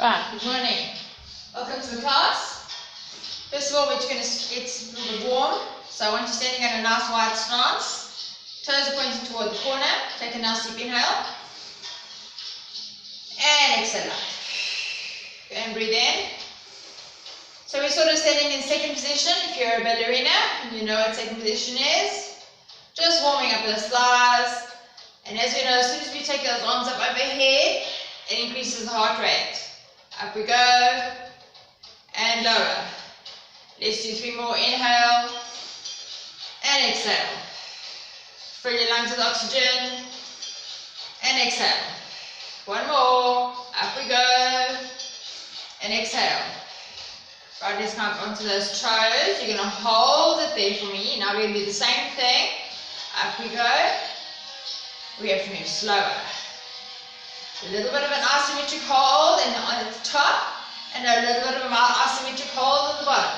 Right, good morning. Welcome to the class. First of all, it's a little bit warm, so I want you standing in a nice wide stance. Toes are pointing toward the corner. Take a nice deep inhale. And exhale out. And breathe in. So we're sort of standing in second position. If you're a ballerina and you know what second position is, just warming up those thighs. And as we know, as soon as we take those arms up overhead, it increases the heart rate. Up we go, and lower. Let's do 3 more. Inhale, and exhale. Fill your lungs with oxygen, and exhale. 1 more. Up we go, and exhale. Right, let's come onto those toes. You're going to hold it there for me. Now we're going to do the same thing. Up we go. We have to move slower. A little bit of an asymmetric hold on the top, and a little bit of an asymmetric hold at the bottom.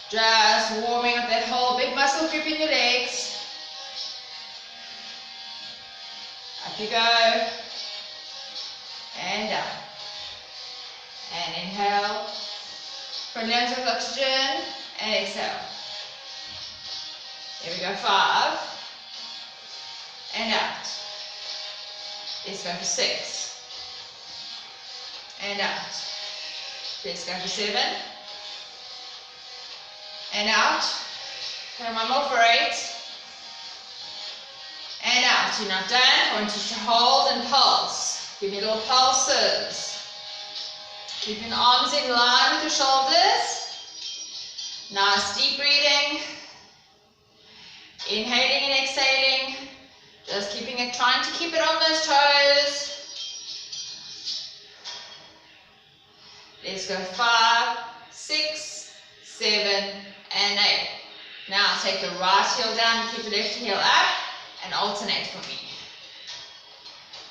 Just warming up that whole big muscle group in your legs. Up you go. And down. And inhale. Fill lungs with oxygen. And exhale. Here we go. 5. And out. Let's go for 6. And out. Let's go for 7. And out. And 1 more for 8. And out. You're not done. I want you to hold and pulse. Give me little pulses. Keeping the arms in line with your shoulders. Nice deep breathing. Inhaling and exhaling. Just keeping it, trying to keep it on those toes. Let's go 5, 6, 7, and 8. Now take the right heel down, keep the left heel up, and alternate for me.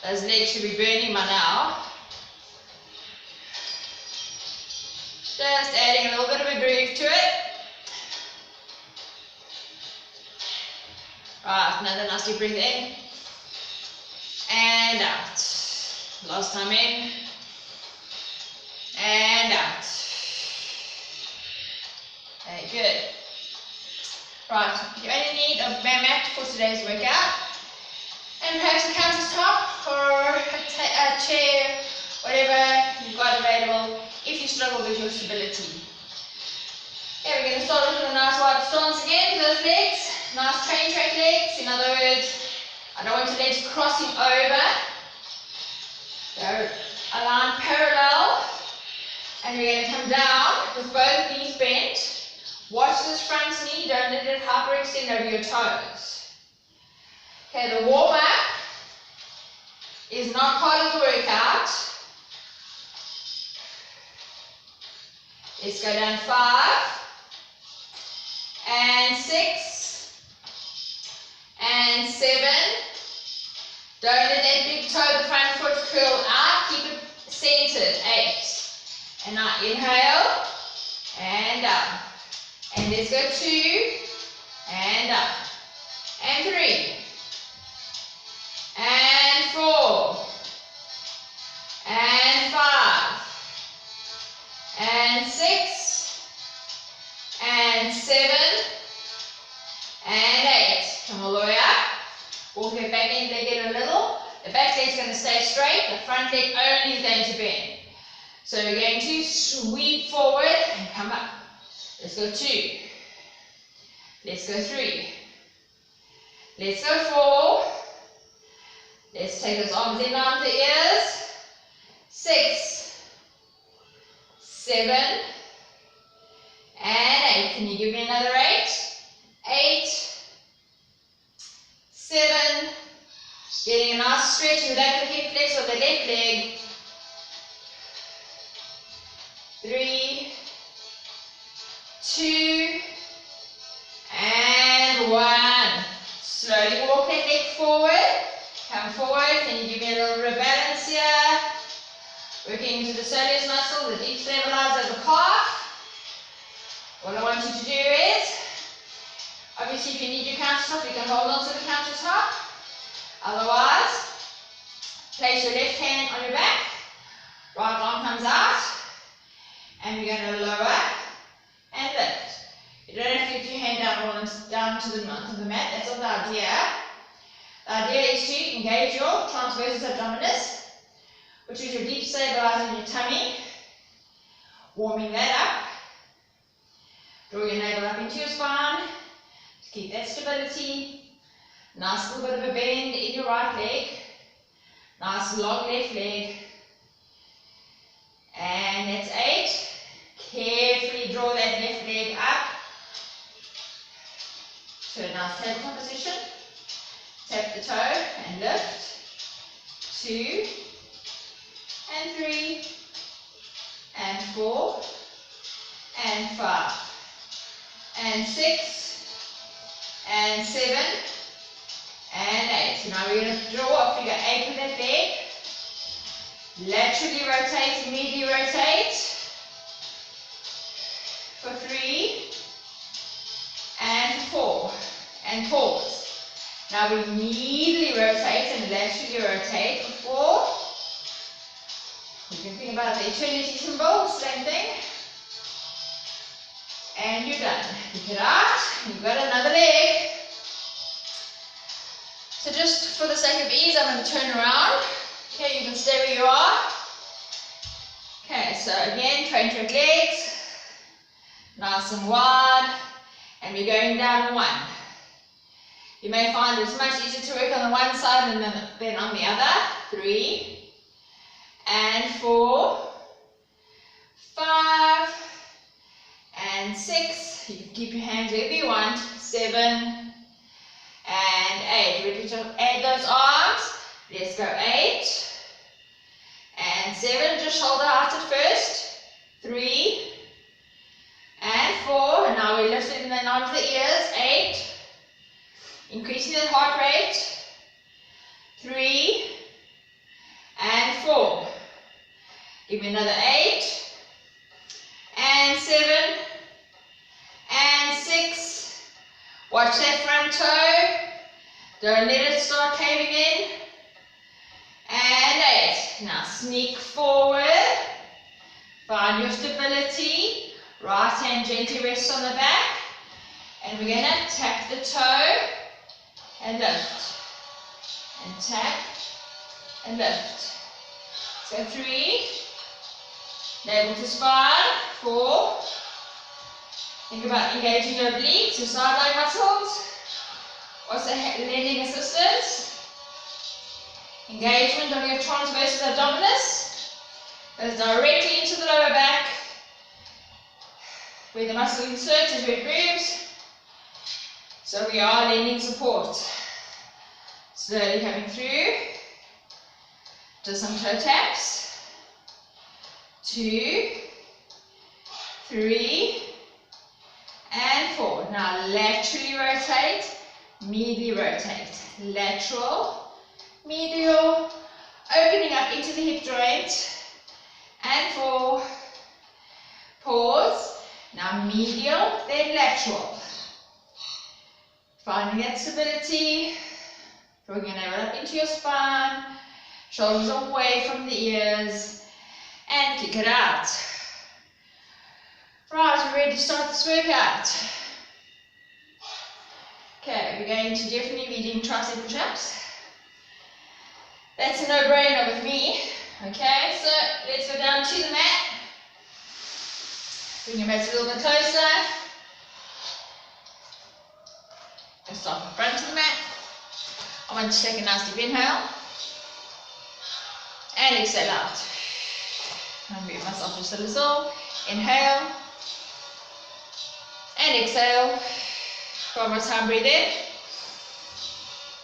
Those legs should be burning by now. Just adding a little bit of a groove to it. Right, another nice deep breath in and out. Last time in and out. Okay, good. Right, you only need a mat for today's workout, and perhaps a countertop or a chair, whatever you've got available if you struggle with your stability. Okay, we're going to start with a nice wide stance again, those legs. Nice train track legs. In other words, I don't want your legs crossing over. They're aligned parallel. And we're going to come down with both knees bent. Watch this front knee. Don't let it hyperextend over your toes. Okay, the warm up is not part of the workout. Let's go down 5 and 6. And 7. Don't let that big toe, the front foot curl out. Keep it centered. 8. And now inhale. And down. And let's go 2. And down. And 3. And 4. And 5. And 6. And 7. And 8. Come all the way up. Walk your back end leg in a little. The back leg is going to stay straight. The front leg only is going to bend. So we're going to sweep forward and come up. Let's go 2. Let's go 3. Let's go 4. Let's take those arms in line with the ears. 6. 7. And 8. Can you give me another 8? 8. 7, getting a nice stretch in the back of the hip flex of the left leg. 3, 2, and 1. Slowly walk that leg forward. Come forward. Can you give me a little bit of balance here? Working into the soleus muscle, the deep stabilizer of the calf. What I want you to do is, obviously, if you need your countertop, you can hold on to the countertop. Otherwise, place your left hand on your back, Right arm comes out. And we're going to lower and lift. You don't have to get your hand down to the mat. That's not the idea. The idea is to engage your transversus abdominis, which is your deep stabilizer in your tummy. Warming that up. Draw your navel up into your spine to keep that stability. Nice little bit of a bend in your right leg. Nice long left leg. And that's 8. Carefully draw that left leg up to a nice tabletop position. Tap the toe and lift. 2 and 3 and 4 and 5 and 6 and 7 and 8. So now we're going to draw a figure 8 with that leg. Laterally rotate, medially rotate. For 3 and 4 and pause. Now we medially rotate and laterally rotate for 4. You can think about the eternity symbol, same thing. And you're done. Pick it out, you've got another leg. So just for the sake of ease, I'm going to turn around. Okay, you can stay where you are. Okay, so again, train track legs. Nice and wide, and we're going down 1. You may find it's much easier to work on the one side than on the other. 3 and 4, 5 and 6. You can keep your hands wherever you want. 7 and 8. Ready to add those arms? Let's go 8 and 7. Just shoulder out at first. 3 and 4, and now we're lifting the arms to the ears. 8, increasing the heart rate. 3 and 4. Give me another 8 and 7 and 6. Watch that front toe. Don't let it start caving in. And 8. Now sneak forward. Find your stability. Right hand gently rests on the back, and we're going to tap the toe and lift, and tap and lift. So 3, navel to spine. 4, think about engaging your obliques, your side leg muscles, also lending assistance. Engagement of your transversus abdominis goes directly into the lower back. Where the muscle inserts is where it moves. So we are lending support. Slowly coming through. Just some toe taps. 2, 3, and 4. Now laterally rotate, medially rotate. Lateral, medial, opening up into the hip joint. And 4. Pause. Now medial, then lateral. Finding that stability. Drawing your navel up into your spine. Shoulders away from the ears. And kick it out. Right, we're ready to start this workout. Okay, we're going to definitely be doing tricep push-ups. That's a no-brainer with me. Okay, so let's go down to the mat. Bring your mats a little bit closer. Just start in front of the mat. I want you to take a nice deep inhale. And exhale out. I'll move myself just a little. Inhale. And exhale. One more time, breathe in.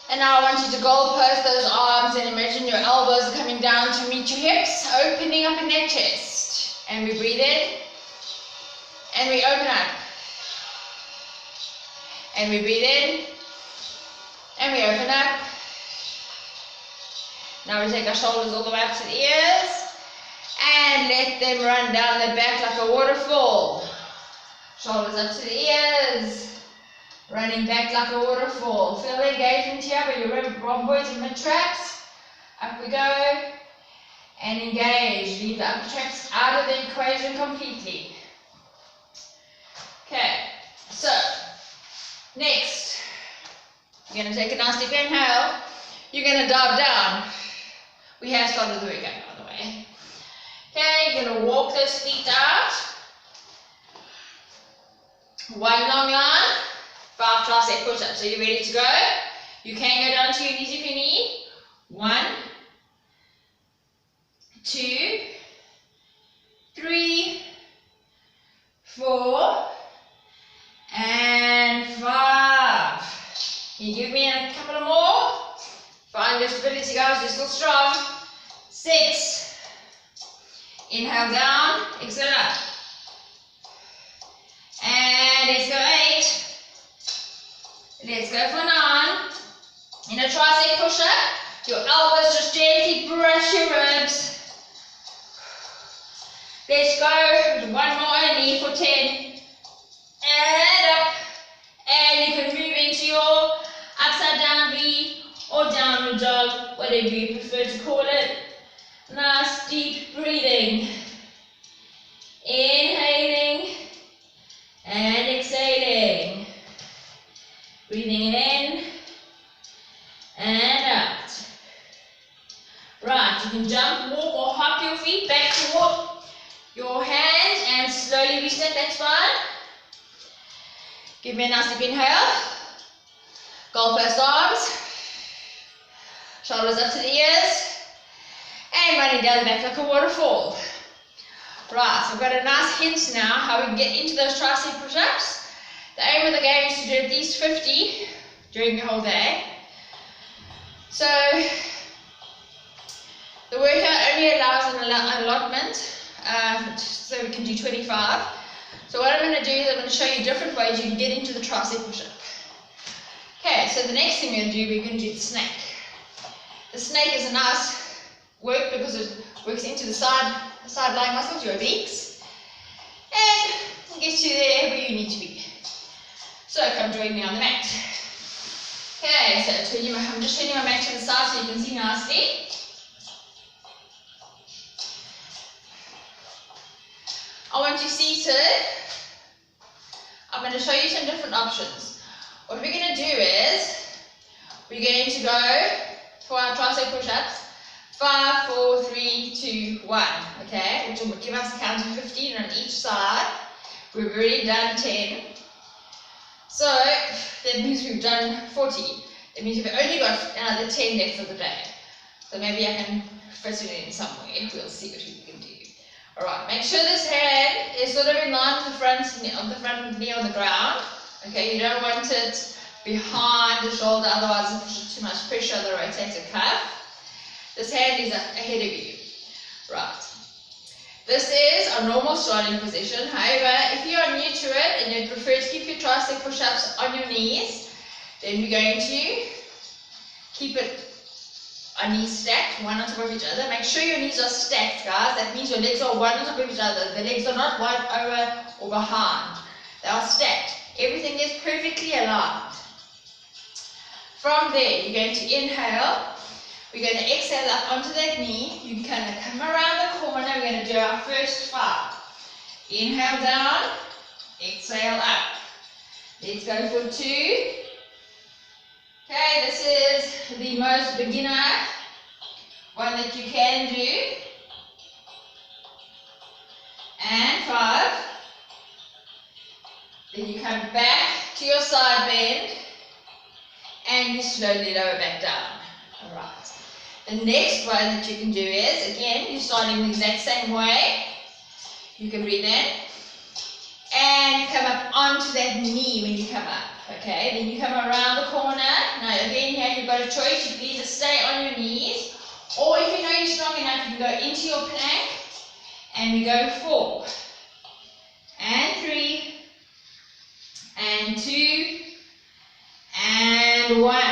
And now I want you to goal post those arms and imagine your elbows are coming down to meet your hips, opening up in that chest. And we breathe in. And we open up. And we breathe in. And we open up. Now we take our shoulders all the way up to the ears. And let them run down the back like a waterfall. Shoulders up to the ears. Running back like a waterfall. Feel the engagement here where your rhomboids and mid-traps. Up we go. And engage. leave the upper traps out of the equation completely. Okay, so next, you're going to take a nice deep inhale. You're going to dive down. We have started the workout, by the way. Okay, you're going to walk those feet out. One long line, 5 tricep push-ups. So you're ready to go. You can go down to your knees if you need. 1, 2, 3, 4, and 5. Can you give me a couple of more? Find your stability, guys. You're still strong. 6. Inhale down. Exhale up. And let's go 8. Let's go for 9. In a tricep push-up, your elbows just gently brush your ribs. Let's go. One more only for 10. And up. And you can move into your upside down V or downward dog, whatever you prefer to call it. Nice deep breathing. Inhaling and exhaling. Breathing it in and out. Right, you can jump, walk or hop your feet back toward your hands and slowly reset, that's fine. Give me a nice deep inhale. Goal post arms. Shoulders up to the ears. And running down the back like a waterfall. Right, so I've got a nice hint now how we can get into those tricep push-ups. The aim of the game is to do at least 50 during the whole day. So the workout only allows an allotment, so we can do 25. So what I'm going to do is I'm going to show you different ways you can get into the tricep push-up. Okay, so the next thing we're going to do, we're going to do the snake. The snake is a nice work because it works into the side lying muscles, your obliques, and gets you there where you need to be. So come join me on the mat. Okay, so I'm just turning my mat to the side so you can see nicely. I want you seated. I'm going to show you some different options. What we're going to do is we're going to go for our tricep push-ups. 5, 4, 3, 2, 1. Okay, which will give us a count of 15 on each side. We've already done 10. So that means we've done 40. That means we've only got another 10 left for the day. So maybe I can fit it in somewhere. We'll see what we can do. Alright, make sure this hand is sort of in line with the front knee on the ground. Okay, you don't want it behind the shoulder, otherwise it puts too much pressure on the rotator cuff. This hand is ahead of you. Right. This is our normal starting position. However, if you are new to it and you prefer to keep your tricep push-ups on your knees, then we're going to keep it our knees stacked, one on top of each other. Make sure your knees are stacked, guys. That means your legs are one on top of each other. The legs are not one over or behind. They are stacked. Everything is perfectly aligned. From there, you're going to inhale. We're going to exhale up onto that knee. You can kind of come around the corner. We're going to do our first 5. Inhale down, exhale up. Let's go for 2. Okay, this is the most beginner one that you can do. And 5. Then you come back to your side bend and you slowly lower back down. Alright. The next one that you can do is, again, you're starting the exact same way. You can breathe in. And you come up onto that knee when you come up. Okay, then you come around the corner. Now again here you've got a choice. You can either stay on your knees, or if you know you're strong enough, you can go into your plank. And we go 4. And 3. And 2. And 1.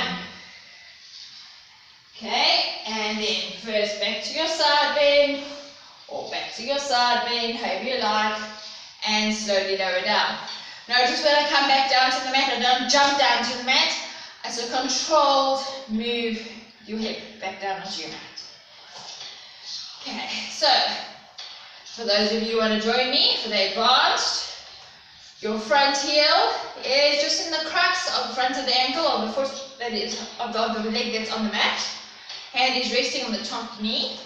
Okay, and then first back to your side bend, or back to your side bend, however you like, and slowly lower down. Notice when I come back down to the mat, I don't jump down to the mat. It's a controlled move your hip back down onto your mat. Okay, so For those of you who want to join me for the advanced, your front heel is just in the crux of the front of the ankle of the foot that is of the leg that's on the mat. Hand is resting on the top knee.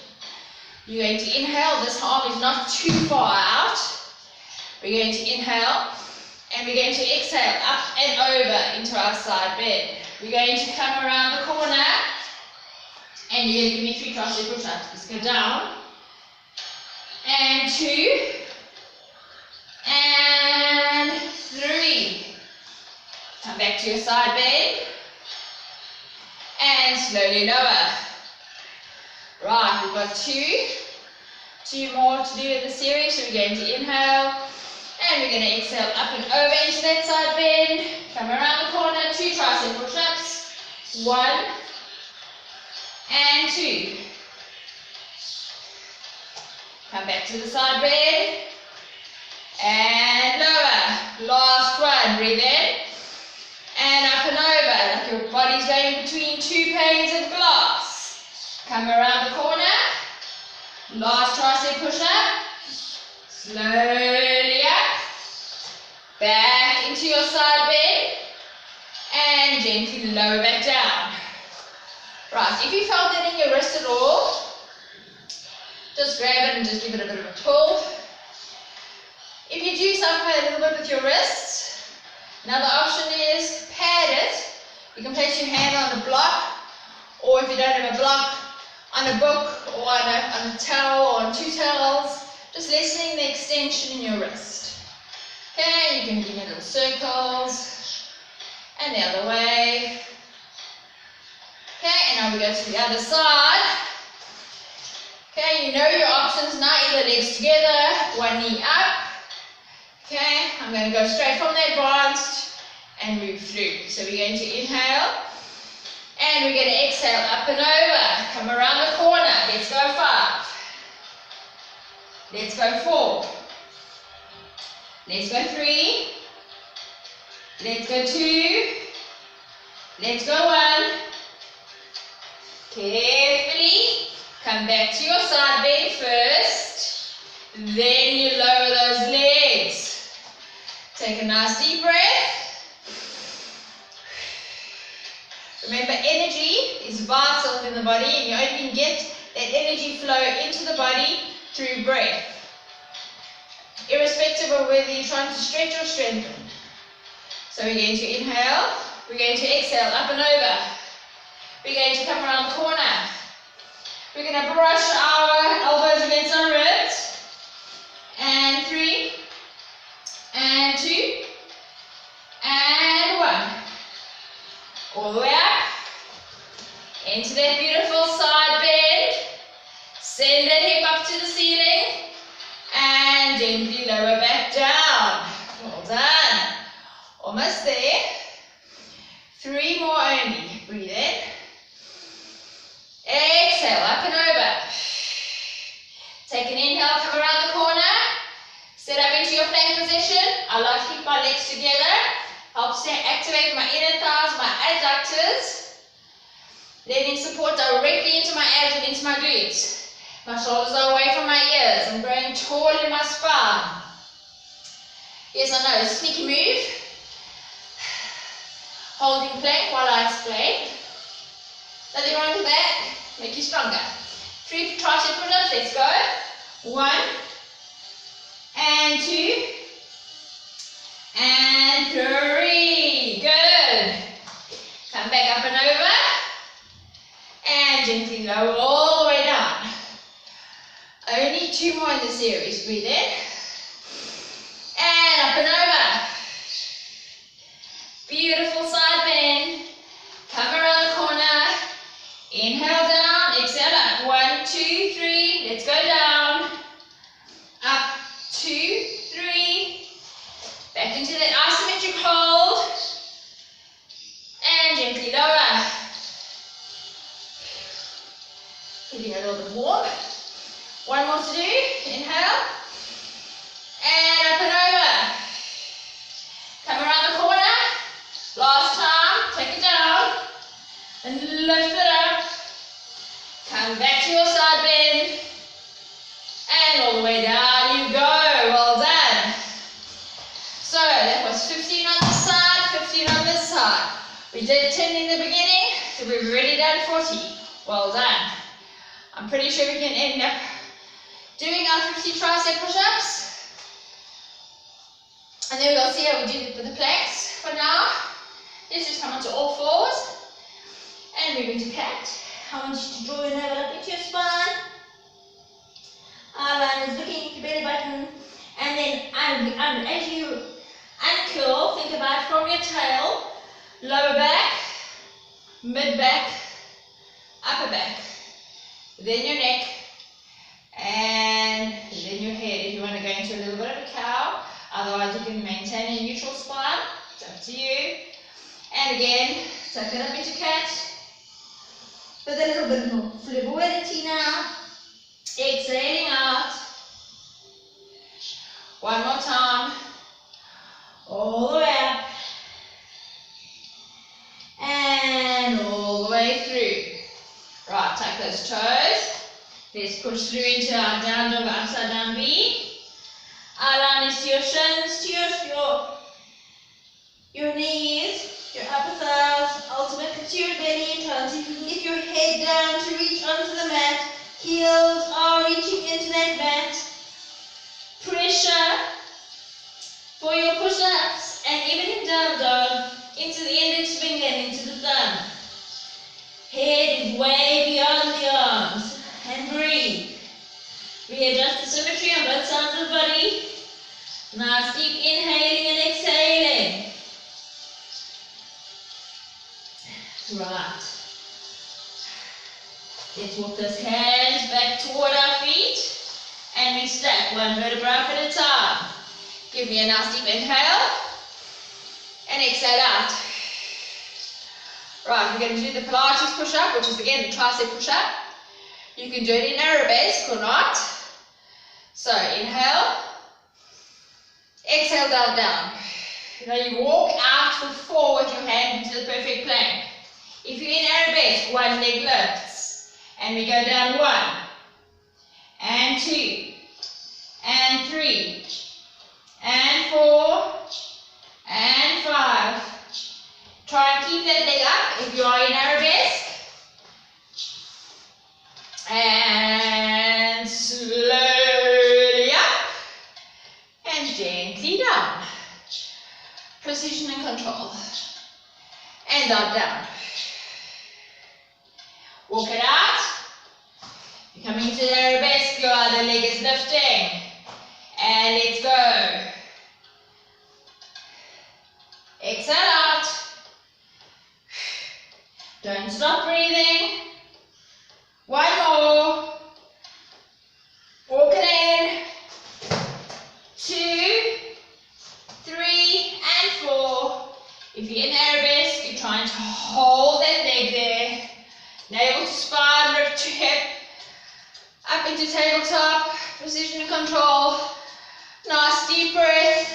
You're going to inhale. This arm is not too far out. We're going to inhale and we're going to exhale up and over into our side bend. We're going to come around the corner and you're going to give me 3 tricep push-ups. Let's go down and 2 and 3. Come back to your side bend and slowly lower. Right, we've got two more to do in the series. So we're going to inhale and we're going to exhale up and over into that side bend. Come around the corner, 2 tricep push-ups. 1 and 2. Come back to the side bend and lower. Last one, breathe in and up and over, like your body's going between 2 panes of glass. Come around the corner, last tricep push-up, slowly up, back into your side bend, and gently lower back down. Right, if you felt that in your wrist at all, just grab it and just give it a bit of a pull. If you do suffer a little bit with your wrists, another option is pad it. You can place your hand on the block, or if you don't have a block, on a book or on a towel or on 2 towels, just lessening the extension in your wrist. Okay, you can give me little circles, and the other way. Okay, and now we go to the other side. Okay, you know your options now, either legs together, 1 knee up. Okay, I'm going to go straight from the advanced and move through. So we're going to inhale. And we're going to exhale up and over. Come around the corner. Let's go 5. Let's go 4. Let's go 3. Let's go 2. Let's go 1. Carefully come back to your side bend first. Then you lower those legs. Take a nice deep breath. Remember, energy is vital in the body, and you only can get that energy flow into the body through breath, irrespective of whether you're trying to stretch or strengthen. So we're going to inhale, we're going to exhale up and over. We're going to come around the corner. We're going to brush our elbows against our ribs. And 3, and 2, and 1. All the way up, into that beautiful side bend. Send that hip up to the ceiling, and gently lower back down. Well done. Almost there. 3 more only. Breathe in. Exhale, up and over. Take an inhale, come around the corner. Set up into your plank position. I like to keep my legs together. Helps to activate my inner thighs, my adductors. Letting support directly into my abs and into my glutes. My shoulders are away from my ears. I'm growing tall in my spine. Yes, I know, it's a sneaky move. Holding plank while I explain. Nothing wrong with that. Make you stronger. 3 tricep push-ups, let's go. 1, and 2, and 3. Good. Come back up and over. And gently lower all the way down. Only 2 more in the series. Breathe in. And up and over. Beautiful side bend. Come around the corner. Inhale down. Exhale up. 1, 2, 3. Let's go down. Up. 2, 3. Back into that isometric hold. And gently lower. Feeling a little bit more. 1 more to do. Inhale. And up and over. Come around the corner. Last time. Take it down. And lift it up. Come back to your side bend. And all the way down. did 10 in the beginning, so we've already done 40. Well done. I'm pretty sure we can end up doing our 50 tricep push-ups. And then we'll see how we do it with the planks. For now, let's just come onto all fours and move into cat. I want you to draw your navel up into your spine. Outline is looking at your belly button. And then as you uncurl, think about from your tail, lower back, mid back, upper back, then your neck, and then your head. If you want to go into a little bit of a cow, otherwise you can maintain a neutral spine. It's up to you. And again, tuck it up into cat with a little bit more flexibility now. Exhaling out. One more time. All the way up. And all the way through. Right, tuck those toes. Let's push through into our down dog, upside down V. Outline is to your shins, to your knees, your upper thighs, ultimately to your belly. Try and see if you can get your head down to reach onto the mat. Heels are reaching into that mat. Pressure for your push-ups and even in down dog into the index finger and into the thumb. Head is way beyond the arms. And breathe. Readjust the symmetry on both sides of the body. Nice deep inhaling and exhaling. Right. Let's walk those hands back toward our feet. And we stack one vertebra up at a time. Give me a nice deep inhale. And exhale out. Right, we're going to do the Pilates push-up, which is again the tricep push-up. You can do it in arabesque or not. So inhale. Exhale, down, down. Now you walk out for 4 with your hand into the perfect plank. If you're in arabesque, one leg lifts. And we go down 1. And 2. And 3. And 4. And 5. Try and keep that leg up if you are in arabesque. And slowly up. And gently down. Precision and control. And down. Walk it out. You're coming to the arabesque, your other leg is lifting. And let's go. Exhale out. Don't stop breathing. One more. Walk it in. 2, 3, and 4. If you're in arabesque, you're trying to hold that leg there. Navel to spine, rib to hip. Up into tabletop. Precision and control. Nice deep breath.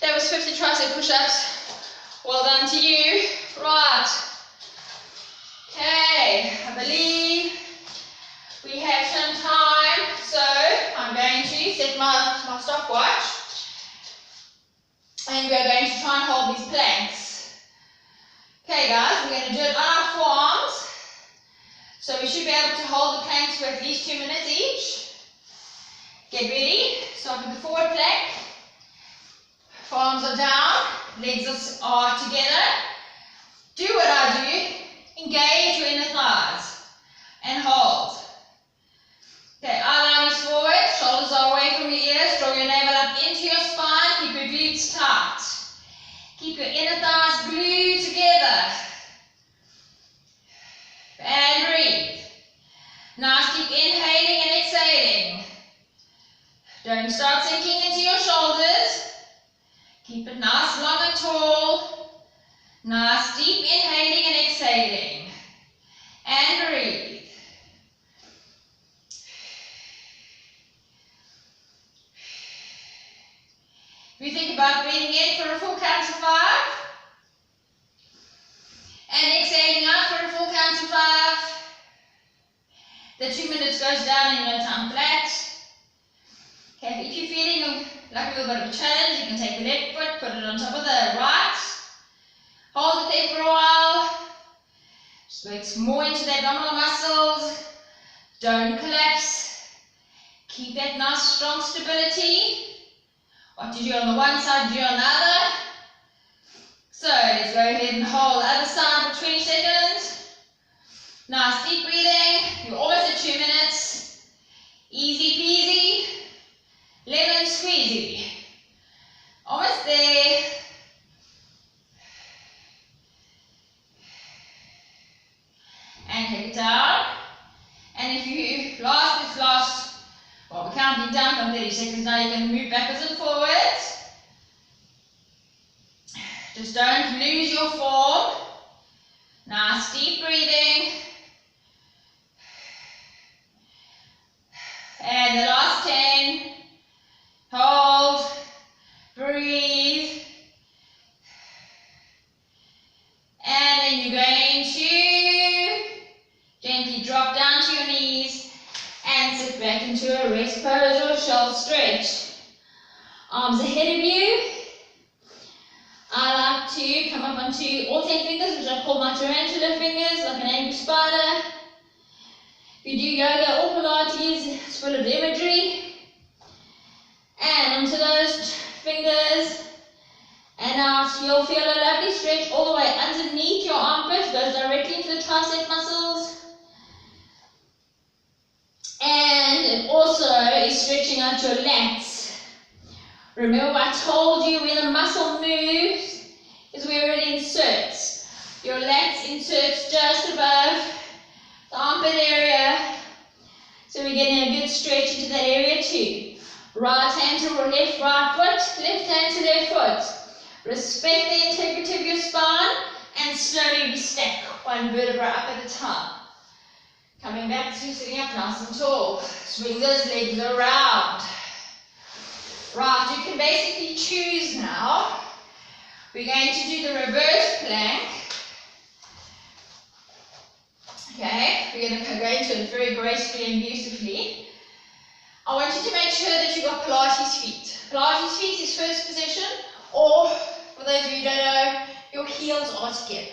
That was 50 tricep push-ups. Well done to you. Right. Okay, I believe we have some time, so I'm going to set my stopwatch and we're going to try and hold these planks. Okay guys, we're going to do it on our forearms, so we should be able to hold the planks for at least 2 minutes each. Get ready, start with the forward plank, forearms are down, legs are together. Do what I do, engage your inner thighs and hold. Okay, outline is forward, shoulders are away from your ears, draw your navel up into your spine, keep your glutes tight. Keep your inner thighs glued together. And breathe. Nice deep inhaling and exhaling. Don't start sinking into your shoulders. Keep it nice, long and tall. Nice deep inhaling and exhaling. And breathe. We think about breathing in for a full count to 5 and exhaling out for a full count to 5. The 2 minutes goes down in no time flat. Okay, if you're feeling like a little bit of a challenge, you can take the left foot, put it on top of the right, hold it there for a while, Works more into the abdominal muscles. Don't collapse. Keep that nice strong stability. What you do on the one side, do on the other. So let's go ahead and hold the other side for 20 seconds. Nice deep breathing. You're almost at 2 minutes. Easy peasy. Lemon squeezy. Almost there. And take it down. And if you last, well, we're counting down from 30 seconds now, you can move backwards and forwards. Just don't lose your form. Nice deep breathing. And the last 10. Hold. Breathe. And then you're going to gently drop down to your knees and sit back into a rest pose or shoulder stretch. Arms ahead of you. I like to come up onto all 10 fingers, which I call my tarantula fingers, like an angry spider. If you do yoga or Pilates, it's full of imagery. And onto those fingers. And out, you'll feel a lovely stretch all the way underneath your armpit, goes directly into the tricep muscles. And it also is stretching out your lats. Remember I told you when the muscle moves is where it inserts. Your lats inserts just above the armpit area. So we're getting a good stretch into that area too. Right hand to left, right foot, left hand to left foot. Respect the integrity of your spine and slowly restack one vertebra up at a time. Coming back to sitting up nice and tall. Swing those legs around. Right, you can basically choose now. We're going to do the reverse plank. Okay, we're going to go into it very gracefully and beautifully. I want you to make sure that you've got Pilates feet. Pilates feet is first position, or for those of you who don't know, your heels are together.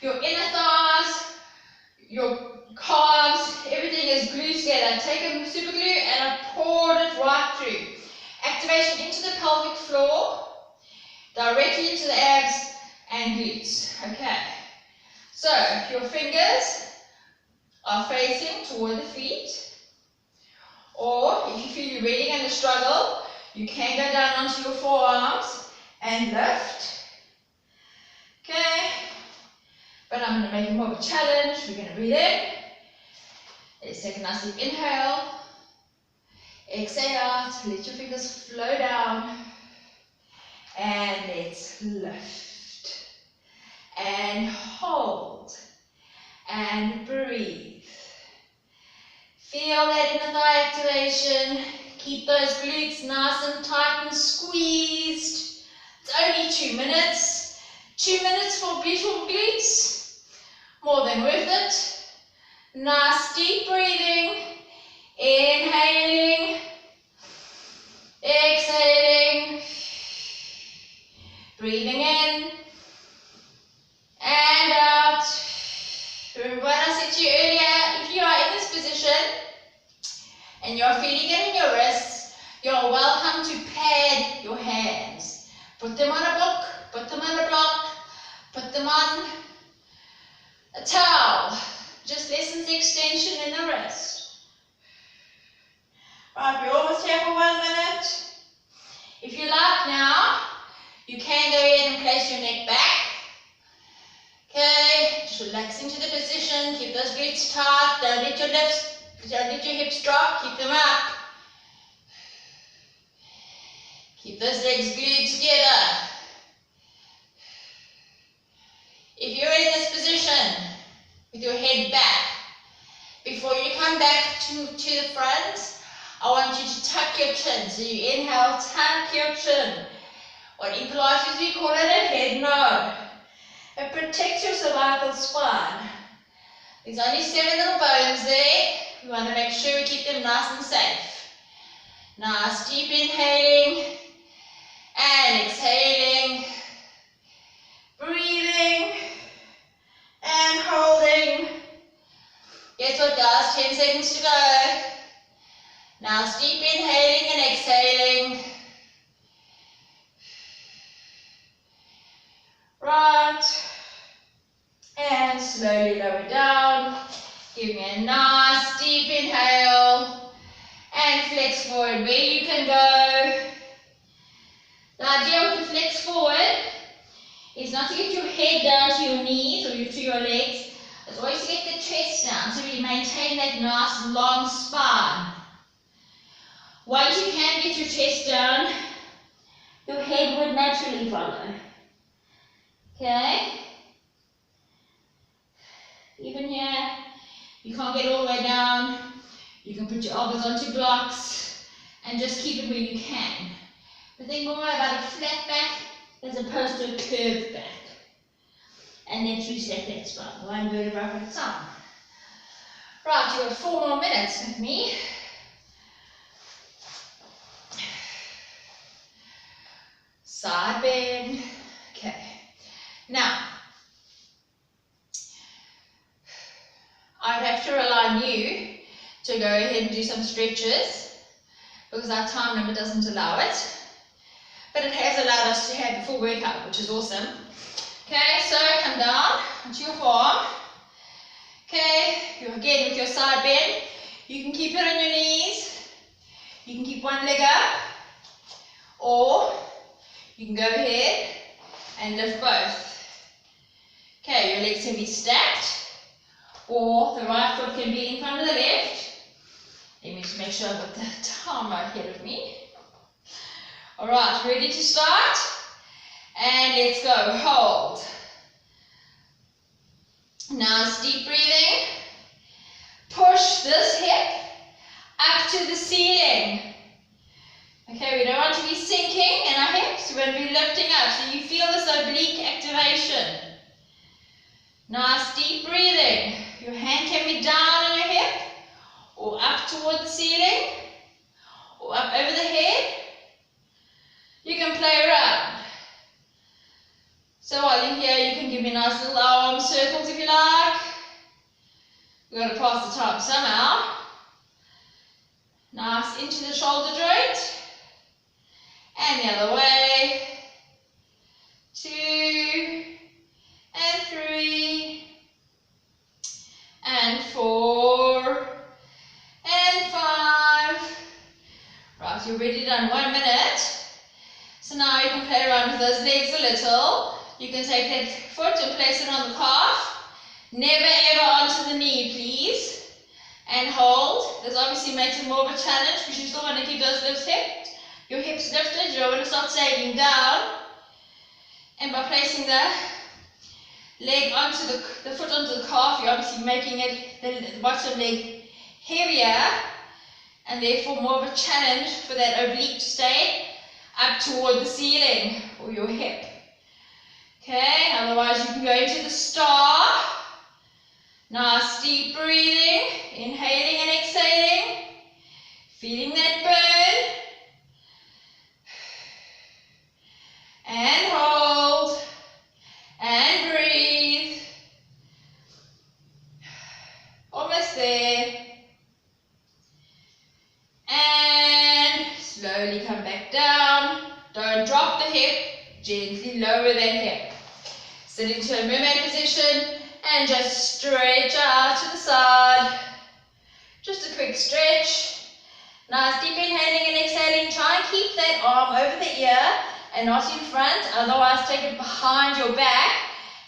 Your inner thighs, your calves, everything is glued together. Take a super glue and I poured it right through. Activation into the pelvic floor, directly into the abs and glutes. Okay. So your fingers are facing toward the feet. Or if you feel you're really going to struggle, you can go down onto your forearms and lift. Okay. But I'm going to make it more of a challenge. We're going to breathe in. Let's take a nice deep inhale. Exhale out. Let your fingers flow down. And let's lift. And hold. And breathe. Feel that inner thigh activation. Keep those glutes nice and tight and squeezed. It's only 2 minutes. 2 minutes for beautiful glutes. More than worth it. Nice deep breathing. Inhaling. Exhaling. Breathing in. And out. Remember what I said to you earlier, if you are in this position and you're feeling it in your wrists, you're welcome to pad your hands. Put them on a book, put them on a block, put them on a towel. Just lessens the extension in the wrist. Right, we're almost here for 1 minute. If you like now, you can go ahead and place your neck back. Okay, just relax into the position, keep those glutes tight, don't let your hips drop, keep them up. Keep those legs glued together. If you're in this position, with your head back, before you come back to the front, I want you to tuck your chin. So you inhale, tuck your chin. What in Pilates we call it a head nod. It protects your cervical spine. There's only 7 little bones there. We want to make sure we keep them nice and safe. Nice deep inhaling and exhaling. Breathing and hold. foot, guys. 10 seconds to go. Now deep inhaling and exhaling. Right. And slowly lower down. Give me a nice deep inhale. And flex forward where you can go. The idea of the flex forward is not to get your head down to your knees or to your legs. It's always to get the chest down so you maintain that nice long spine. Once you can get your chest down, your head would naturally follow. Okay? Even here, you can't get all the way down. You can put your elbows onto blocks and just keep it where you can. But think more about a flat back as opposed to a curved back. And let's reset that spine, one vertebra at a time. Right, you've got 4 more minutes with me. Side bend. Okay. Now, I'd have to rely on you to go ahead and do some stretches because our time limit doesn't allow it. But it has allowed us to have the full workout, which is awesome. Okay, so come down onto your forearm. Okay, again with your side bend, you can keep it on your knees. You can keep one leg up, or you can go ahead and lift both. Okay, your legs can be stacked, or the right foot can be in front of the left. Let me just make sure I've got the timer ahead of me. Alright, ready to start? And let's go. Hold. Nice deep breathing. Push this hip up to the ceiling. Okay, we don't want to be sinking in our hips. We want to be lifting up so you feel this oblique activation. Nice deep breathing. Your hand can be down on your hip or up toward the ceiling or up over the head. You can play around. So while you're here, you can give me nice little arm circles if you like. We've got to pass the time somehow. Nice into the shoulder joint. And the other way. 2 and 3 and 4 and 5. Right, you're already done 1 minute. So now you can play around with those legs a little. You can take that foot and place it on the calf. Never ever onto the knee, please. And hold. This obviously makes it more of a challenge because you still want to keep those your hips lifted. You don't want to start sagging down. And by placing the leg onto the foot onto the calf, you're obviously making it the bottom leg heavier and therefore more of a challenge for that oblique to stay up toward the ceiling or your hip. Okay, otherwise you can go into the star. Nice deep breathing, inhaling and exhaling, feeling that burn. And hold, and breathe. Almost there. And slowly come back down. Don't drop the hip, gently lower that hip. Sit into a mermaid position and just stretch out to the side. Just a quick stretch. Nice deep inhaling and exhaling. Try and keep that arm over the ear and not in front. Otherwise take it behind your back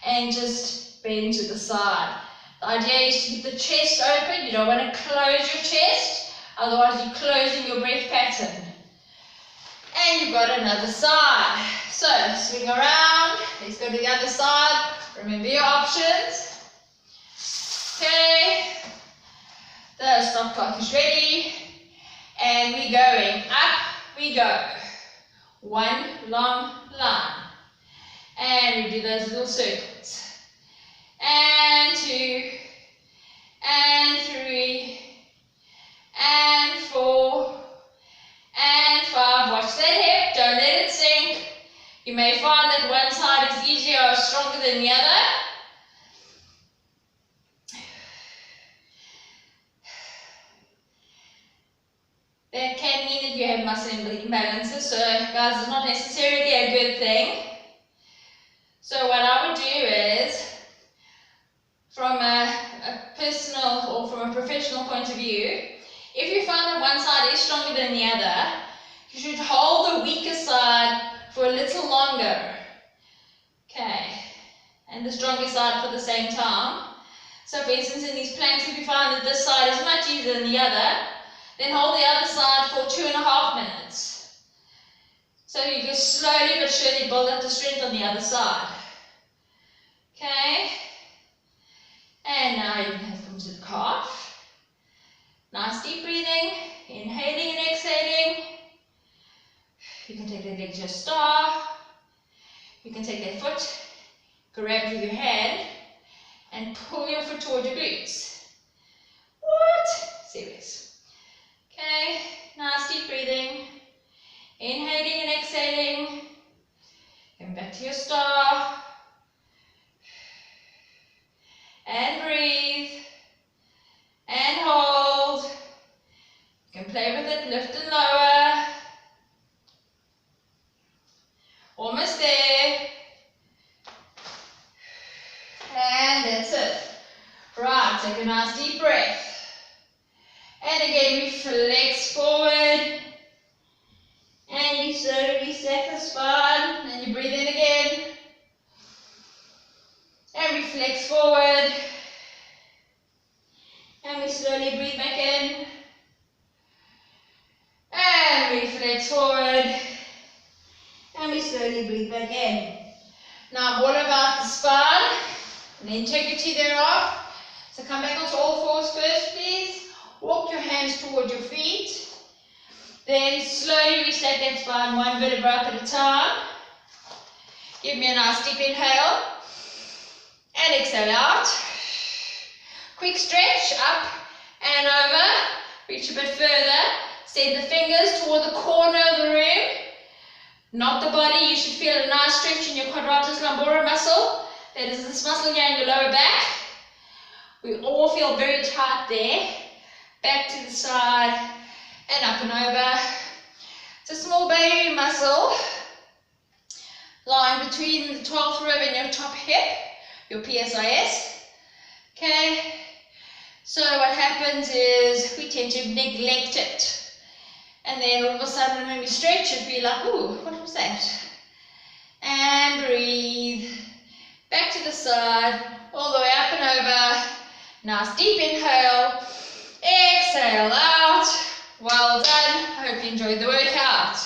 and just bend to the side. The idea is to keep the chest open. You don't want to close your chest. Otherwise you're closing your breath pattern. And you've got another side. So swing around. Let's go to the other side. Remember your options. Okay. The stop clock is ready. And we're going. Up we go. One long line. And we do those little circles. And 2. And 3. And 4. And 5. Watch that hip. Don't let it sink. You may find that one side is easier or stronger than the other. if you have muscle imbalances. So guys, it's not necessarily a good thing. So what I would do is, from a personal or from a professional point of view, if you find that one side is stronger than the other, you should hold the weaker side for a little longer. Okay, and the stronger side for the same time. So for instance, in these planks, if you find that this side is much easier than the other, then hold the other side for 2.5 minutes. So you can slowly but surely build up the strength on the other side. Okay, and now you can come to the calf. Nice deep breathing, inhaling and exhaling. You can take that leg to your star. You can take that foot, grab it with your hand, and pull your foot toward your glutes. What? Serious. Okay, nice deep breathing. Inhaling and exhaling. Come back to your star. And breathe. And hold. You can play with it, lift and lower. Almost there. And that's it. Right, take a nice deep breath. And again, we flex forward. And you slowly reset the spine. And you breathe in again. And we flex forward. And we slowly breathe back in. And we flex forward. And we slowly breathe back in. Now, what about the spine and the integrity thereof? So come back onto all fours first, please. Walk your hands toward your feet. Then slowly reset that spine one vertebra up at a time. Give me a nice deep inhale. And exhale out. Quick stretch up and over. Reach a bit further. Send the fingers toward the corner of the room. Not the body. You should feel a nice stretch in your quadratus lumborum muscle. That is this muscle here in your lower back. We all feel very tight there. Back to the side and up and over. It's a small baby muscle lying between the 12th rib and your top hip, your PSIS. Okay, so what happens is we tend to neglect it. And then all of a sudden when we stretch it, we're like, ooh, what was that? And breathe. Back to the side, all the way up and over. Nice deep inhale. Exhale out. Well done. I hope you enjoyed the workout.